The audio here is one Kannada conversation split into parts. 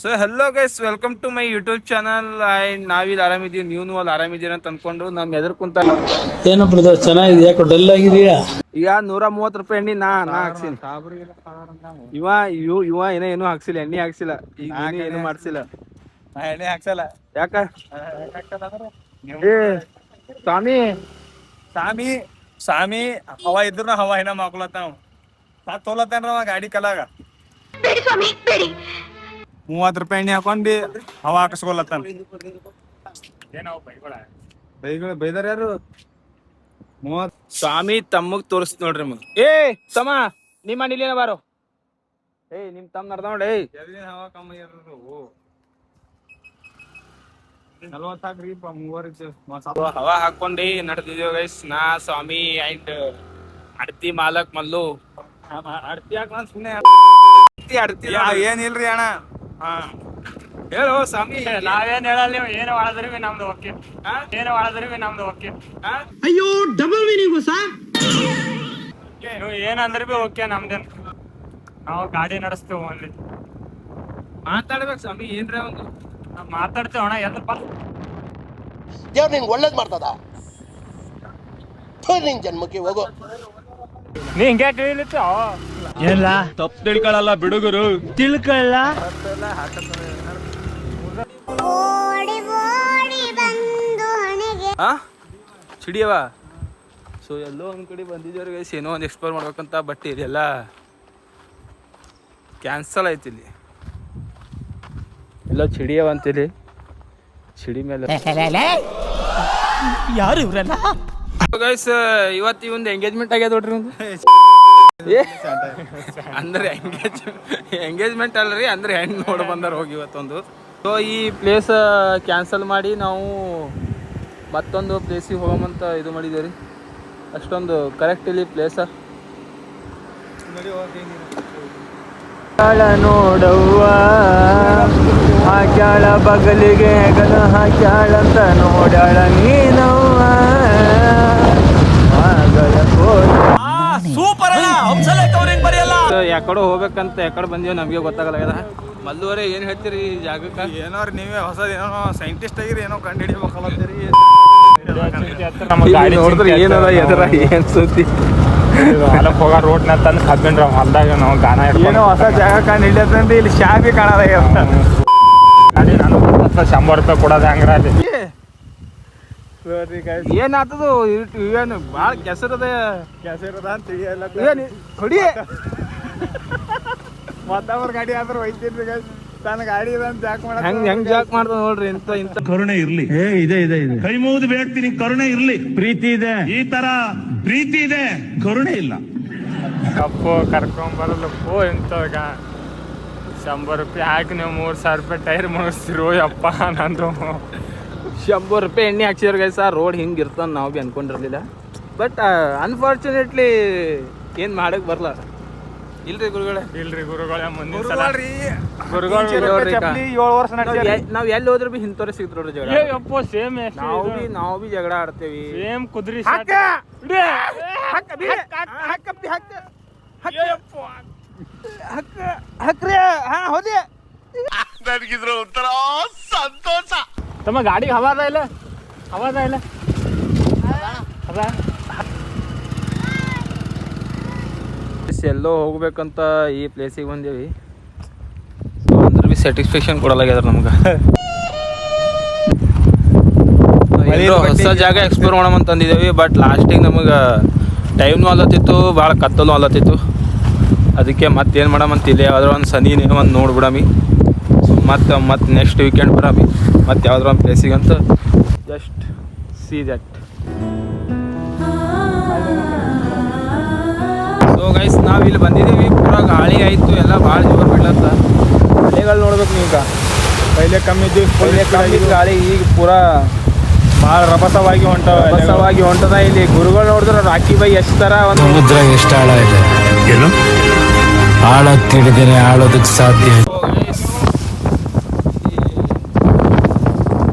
So hello guys, welcome to my YouTube channel. And ನಾವಿಲ್ಲಿ ಆರಾಮಿದ್ದೀವಿ, ನೀವು ಅಲ್ಲಿ ಆರಾಮಿದ್ದೀರಿ ಅಂತ ಅನ್ಕೊಂಡು ನಮ್ ಎದುರು ಕುಂತ ಏನು ಬ್ರದರ್ ಚೆನ್ನಾಗಿದೆ, ಯಾಕೋ ಡಲ್ ಆಗಿದೆಯಾ? ಈಗ 130 ರೂಪಾಯಿ ಎಣ್ಣೆ ನಾ ಹಾಕ್ಸಿನಿ. ಇವ ಏನೋ ಹಾಕ್ಸಿಲ್ಲ, ಎಣ್ಣೆ ಹಾಕ್ಸಿಲ್ಲ, ಈಗ ಏನು ಮಾಡ್ಸಿಲ್ಲ. ಎಣ್ಣೆ ಹಾಕ್ಸಲ್ಲ. ಯಾಕ ಏ ಸ್ವಾಮಿ ಸಾಮಿ ಸಾಮಿ ಹವಾ ಇದ್ರು ಹವಾ ಏನ ಮಾಡ್ಕೊಳತ್ತಾನ. ಸಾತ್ ತೋಲತ್ತಾನ ಗಾಡಿ ಕಲಾಗ 30 ರೂಪಾಯಿ ಎಣ್ಣೆ ಹಾಕೊಂಡಿ ಹವಾ ಹಾಕಿಸ್ಕೊಲತ್ತಾನ. ಬೈದಾರ ಯಾರು? ಸ್ವಾಮಿ ತಮ್ಮಗ್ ತೋರಿಸ್ ನೋಡ್ರಿ ಮಗ. ಏ ತಮ್ಮ ನಿಮ್ಮ ಇಲ್ಲೇನ ಬಾರೋ. ನಿಮ್ ತಮ್ಮ ನಡ್ದ ನೋಡಿ. ಹವಾ ಕಮ್ಮಿ ಇರೋದು 40 ಹಾಕ್ರಿಪ್ಪ, 30 ಹವಾ ಹಾಕೊಂಡಿ ನಡೆದಿದ್ದೇವೆ ಗೈಸ್. ನಾ ಸ್ವಾಮಿ ಅಂಡ್ ಅಡ್ತಿ ಮಾಲಕ್ ಮಲ್ಲು. ಅಡ್ತಿ ಹಾಕ್ ನಾನು ಸುಮ್ಮನೆ ಅಡ್ತಿ ಏನಿಲ್ರಿ ಅಣ್ಣ. ಹೇಳು ಸ್ವಾಮಿ. ನಾವೇನ್ ಹೇಳಲ್ಲ, ನೀವು ಏನು ಮಾಡಿದ್ರಿ ನಮ್ದು ಓಕೆ, ಏನು ಮಾಡಿದ್ರಿ ನಮ್ದು ಓಕೆ. ಅಯ್ಯೋ ಡಬಲ್ ಮೀನಿಂಗ್ ಸಾ. ನೀವು ಏನಂದ್ರೆ ಬಿ ಓಕೆ ನಮ್ದೇನ್, ನಾವು ಗಾಡಿ ನಡೆಸ್ತೇವೆ ಅಲ್ಲಿ. ಮಾತಾಡ್ಬೇಕು ಸ್ವಾಮಿ, ಏನ್ರ ಒಂದು ನಾವ್ ಮಾತಾಡ್ತೇವೆ ಅಣ್ಣ. ಎದಪ್ಪ ದೇವ್ರು ನಿನ್ಗೆ ಒಳ್ಳೇದ್ ಮಾಡ್ತದ, ನಿನ್ ಜನ್ಮಕ್ಕೆ ಹೋಗೋ. ನೀ ಹಿಂಗೆ ತಿಳಿಲಿತ್ತು ಎಲ್ಲ ತಪ್ಪು ತಿಳ್ಕೊಳ್ಳಲ್ಲ ಬಿಡುಗರು, ತಿಳ್ಕೊಳ್ಳ. ಚಿಡಿಯವ. ಸೊ ಎಲ್ಲೋ ಒಂದ್ ಕಡೆ ಬಂದಿದ್ದೇವ್ರಿ ಗೈಸ್, ಏನೋ ಒಂದು ಎಕ್ಸ್ಪ್ಲೋರ್ ಮಾಡ್ಬೇಕಂತ. ಬಟ್ ಇದೆಲ್ಲ ಕ್ಯಾನ್ಸಲ್ ಆಯ್ತು. ಇಲ್ಲಿ ಎಲ್ಲೋ ಚಿಡಿಯವ ಅಂತಿಲ್ಲಿ, ಚಿಡಿ ಮೇಲೆ ಯಾರು ಇವ್ರಲ್ಲ? ಗೈಸ್ ಇವತ್ತು ಒಂದು ಎಂಗೇಜ್ಮೆಂಟ್ ಆಗ್ಯದ ನೋಡ್ರಿ ಒಂದು. ಅಂದ್ರೆ ಎಂಗೇಜ್ಮೆಂಟ್ ಅಲ್ರಿ, ಅಂದ್ರೆ ಹೆಣ್ಣು ನೋಡಿ ಬಂದಾರ ಹೋಗಿ ಇವತ್ತೊಂದು. ಸೊ ಈ ಪ್ಲೇಸ್ ಕ್ಯಾನ್ಸಲ್ ಮಾಡಿ ನಾವು ಮತ್ತೊಂದು ಪ್ಲೇಸಿಗೆ ಹೋಗಮಂತ ಇದು ಮಾಡಿದ್ದೇವೆ ರೀ. ಅಷ್ಟೊಂದು ಕರೆಕ್ಟ್ ಇಲ್ಲಿ ಪ್ಲೇಸ ನೋಡವ್ವ, ಹಾಕ್ಯಾಳ ಬಗಲಿಗೆ ಹೆಗಲ ಹಾಕ್ಯಾಳಂತ ನೋಡ್ಯಾಳ ನೀನವ್ವ. ಸೂಪರ್ ಅಣ್ಣ. ಯಾಕಡೆ ಹೋಗ್ಬೇಕಂತ ಯಾಕಡೆ ಬಂದೀವಿ ನಮಗೆ ಗೊತ್ತಾಗಲ್ಲ. ಮಲ್ಲುವರೆ ಏನ್ ಹೇಳ್ತೀರಿ ಈ ಜಾಗಕ್ಕೆ? ಏನೋ ನೀವೇ ಹೊಸದ ಏನೋ ಸೈಂಟಿಸ್ಟ್ ಆಗಿರಿ, ಏನೋ ಕಂಡು ಹಿಡಿಬೇಕಲ್ಲತ್ತೀರಿ. ನೋಡಿದ್ರೆ ಏನದ ಎದರ ಏನ್ ಸುದ್ದಿ ಹೊಲಕ್ ಹೋಗ ರೋಡ್ ನ ತಂದು ಕಬ್ಬಿನ್ರ ಹೊಲ್ದಾಗ ನಾವು ಗಾನ ಏನೋ ಹೊಸ ಜಾಗ ಕಂಡು ಹಿಡಿಯತ್ತಂದ್ರೆ ಇಲ್ಲಿ ಶಾಬಿ ಕಾಣದ. ಗಾಡಿ ನಾನು 100 ರೂಪಾಯಿ ಕೊಡೋದು ಹಂಗ್ರ ಅಲ್ಲಿ. ಏನಾಗ್ತದ ಇವೇನು ಭಾಳ ಕೆಸರದ ಅಂತ ತಿಳಿಯಲ್ಲ. ಏನು ಹೊಡಿ ಮತ್ತವ್ರ ಗಾಡಿ ಆದ್ರೆ ಒಯ್ತೀನಿ ತನ್ನ ಗಾಡಿ ಇದಂತ ಜಾಕ್ ಮಾಡ ಹೆಂಗ್ ಜಾಕ್ ಮಾಡ್ದ ನೋಡ್ರಿ. ಇಂತ ಕರುಣೆ ಇರ್ಲಿ, ಇದೆ ಇದೆ ಇದೆ. ಕೈ ಮುಗಿದು ಬೇಡ್ತೀನಿ, ಕರುಣೆ ಇರ್ಲಿ. ಪ್ರೀತಿ ಇದೆ, ಈ ತರ ಪ್ರೀತಿ ಇದೆ, ಕರುಣೆ ಇಲ್ಲ. ಕಪ್ಪು ಕರ್ಕೊಂಬರಲ್ಲಪ್ಪು ಇಂಥವಾಗ 100 ರೂಪಾಯಿ ಹಾಕಿ ನೀವು 3000 ರೂಪಾಯಿ ಟೈರ್ ಮಾಡಿಸ್ತಿರೋ ಯಪ್ಪ. ನಂದು 100 ರೂಪಾಯಿ ಎಣ್ಣೆ ಹಾಕ್ಸಿದ್ರ ಗೈಸ್. ರೋಡ್ ಹಿಂಗೆ ಇರ್ತಾನ ನಾವು ಭೀ ಅನ್ಕೊಂಡಿರ್ಲಿಲ್ಲ. ಬಟ್ ಅನ್ಫಾರ್ಚುನೇಟ್ಲಿ ಏನು ಮಾಡಕ್ ಬರಲ್ಲ. ಇಲ್ರಿ ಗುರುಗಳೇ, ಇಲ್ರಿ ಗುರುಗಳ ಮುಂದಿನ ಸಲ ಗುರುಗಳು 7 ವರ್ಷ ನಾವ್ ಎಲ್ಲಿ ಹೋದ್ರೆ ಬಿ ಇಂಥವ್ರೆ ಸಿಗ್ತಾರ ನೋಡ್ರಿ ಜಗಳ. ಯಪ್ಪ ಸೇಮ್ ನಾವು ಬಿ ಜಗಳ ಆಡ್ತೇವಿ. ಸೇಮ್ ಕುದ್ರಿ ಹಕ್ರಿ. ಹಾ ಹೋದಿ ನನಗಿದ್ರ ಒಂಥರ ಸಂತೋಷ. ತಮ್ಮ ಗಾಡಿಗೆ ಹವಾದ ಇಲ್ಲ, ಹವಾದ ಇಲ್ಲ ಅದ. ಎಲ್ಲೋ ಹೋಗ್ಬೇಕಂತ ಈ ಪ್ಲೇಸಿಗೆ ಬಂದೇವಿ. ಸೊ ಅಂದ್ರೆ ಬಿ ಸ್ಯಾಟಿಸ್ಫ್ಯಾಕ್ಷನ್ ಕೊಡಲಾಗ್ಯದ ನಮ್ಗೆ. ಹೊಸ ಜಾಗ ಎಕ್ಸ್ಪ್ಲೋರ್ ಮಾಡೋಣ ಅಂದಿದ್ದೇವೆ. ಬಟ್ ಲಾಸ್ಟಿಗೆ ನಮಗೆ ಟೈಮ್ನು ಅಲ್ಲತ್ತಿತ್ತು, ಭಾಳ ಕತ್ತಲು ಅಲ್ಲತ್ತಿತ್ತು. ಅದಕ್ಕೆ ಮತ್ತೇನು ಮಾಡಮಂತ ಇಲ್ಲಿ ಯಾವ್ದಾರ ಒಂದು ಸನಿನೇ ಒಂದು ನೋಡ್ಬಿಡಮಿ. ಸೊ ಮತ್ತೆ ನೆಕ್ಸ್ಟ್ ವೀಕೆಂಡ್ ಬರಮಿ ಮತ್ತೆ ಯಾವ್ದಾರ ಒಂದು ಪ್ಲೇಸಿಗೆ ಅಂತ. Just see that. So guys ನಾವು ಇಲ್ಲಿ ಬಂದಿದ್ದೀವಿ. ಪೂರಾ ಗಾಳಿ ಆಯಿತು, ಎಲ್ಲ ಭಾಳ ಜೋರು ಬೀಳತ್ತ. ಮಳೆಗಳು ನೋಡ್ಬೇಕು ನೀವೀಗ. ಪೈಲೆ ಕಮ್ಮಿ ಗಾಳಿ ಈಗ ಪೂರಾ ಭಾಳ ರಭಸವಾಗಿ ಹೊಂಟದ. ಇಲ್ಲಿ ಗುರುಗಳು ನೋಡಿದ್ರೆ ರಾಕಿ ಬೈ ಎಷ್ಟು ಥರ ಒಂದು ಸಮುದ್ರ ಎಷ್ಟು ಆಳ ಇದೆ, ಏನು ಆಳ ತಿಳಿದೇನೆ ಆಳೋದಕ್ಕೆ ಸಾಧ್ಯ.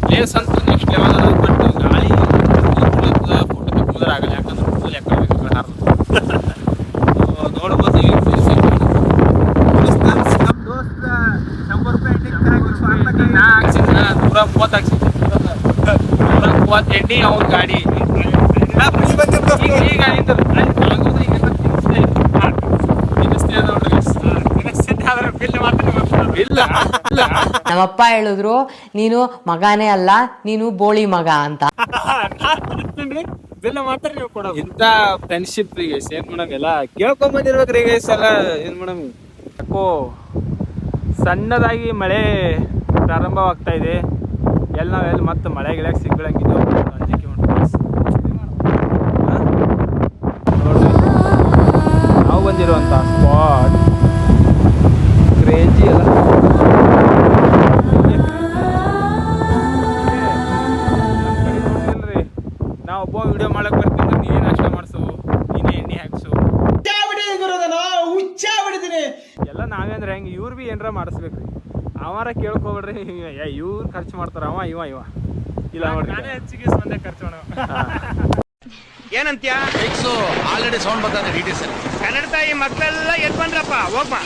ಪ್ಲೇಸ್ ಅಂತ ನೆಕ್ಸ್ಟ್ ಲೆವೆಲ್ ಅದ. ಬಟ್ ಗಾಳಿ ಫೋಟೋ ತಗೊಂಡ್ರೆ ಆಗಲ್ಲ, ಯಾಕಂದ್ರೆ ಫುಲ್ ನೋಡ್ಬೋದು. 100 ರೂಪಾಯಿ $130 ಹಾಕ್ಸಿದ್ದೆ. $130 ಎಣ್ಣೆ ಅವ್ರ ಗಾಡಿ ಈಗ ಇಲ್ಲ ನಮ್ಮಪ್ಪ ಹೇಳಿದ್ರು ನೀನು ಮಗನೇ ಅಲ್ಲ ನೀನು ಬೋಳಿ ಮಗ ಅಂತ. ಇಂಥ ಫ್ರೆಂಡ್ಶಿಪ್ ರೀ ಗೈಸ್, ಏನ್ ಮಾಡಮ್ ಎಲ್ಲ ಕೇಳ್ಕೊಂಬಂದಿರ್ಬೇಕ್ರಿ ಗೈಸ್ ಎಲ್ಲ ಏನ್ ಮಾಡಮ್. ಯಾಕೋ ಸಣ್ಣದಾಗಿ ಮಳೆ ಪ್ರಾರಂಭವಾಗ್ತಾ ಇದೆ. ನಾವೆಲ್ಲ ಮತ್ತೆ ಮಳೆ ಗಿಳೆ ಸಿಗ್ಗಳಂಗಿದ್ದೇವೆ ಅಂಜಿಕೆ ನೋಡ್ರಿ. ನಾವು ಬಂದಿರುವಂಥ ಸ್ಪಾಟ್ ಕ್ರೇಜಿ ಅಲ್ಲ. ನಾವು ಒಬ್ಬ ವಿಡಿಯೋ ಮಾಡಕ್ ಬರ್ತಿದ್ರೆ ನೀನೇ ನಾಷ್ಟ ಮಾಡಿಸು, ನೀನೇ ಎಣ್ಣೆ ಹಾಕ್ಸು, ಎಲ್ಲ ನಾವೇ ಅಂದ್ರೆ ಹೆಂಗೆ ಇವ್ರು ಭೀ ಏನಾರ ಮಾಡಿಸ್ಬೇಕ್ರಿ. ಅವಾರ ಕೇಳ್ಕೊಬೇಡ್ರಿ, ಇವ್ರು ಖರ್ಚು ಮಾಡ್ತಾರ ಇವ ಇಲ್ಲ ನೋಡ್ರಿ. ಹೆಚ್ಚಿಗೆ ಖರ್ಚು ಮಾಡೋ ಏನಂತ್ಯ ಆಲ್ರೆಡಿ ಸೌಂಡ್ ಬರ್ತಾರೆ ಡಿಟಿಸ್ ಕನ್ನಡ ತಾಯಿ ಮಕ್ಕಳೆಲ್ಲ ಎದ್ ಬಂದ್ರಪ್ಪ ಹೋಗ್ಬಾ.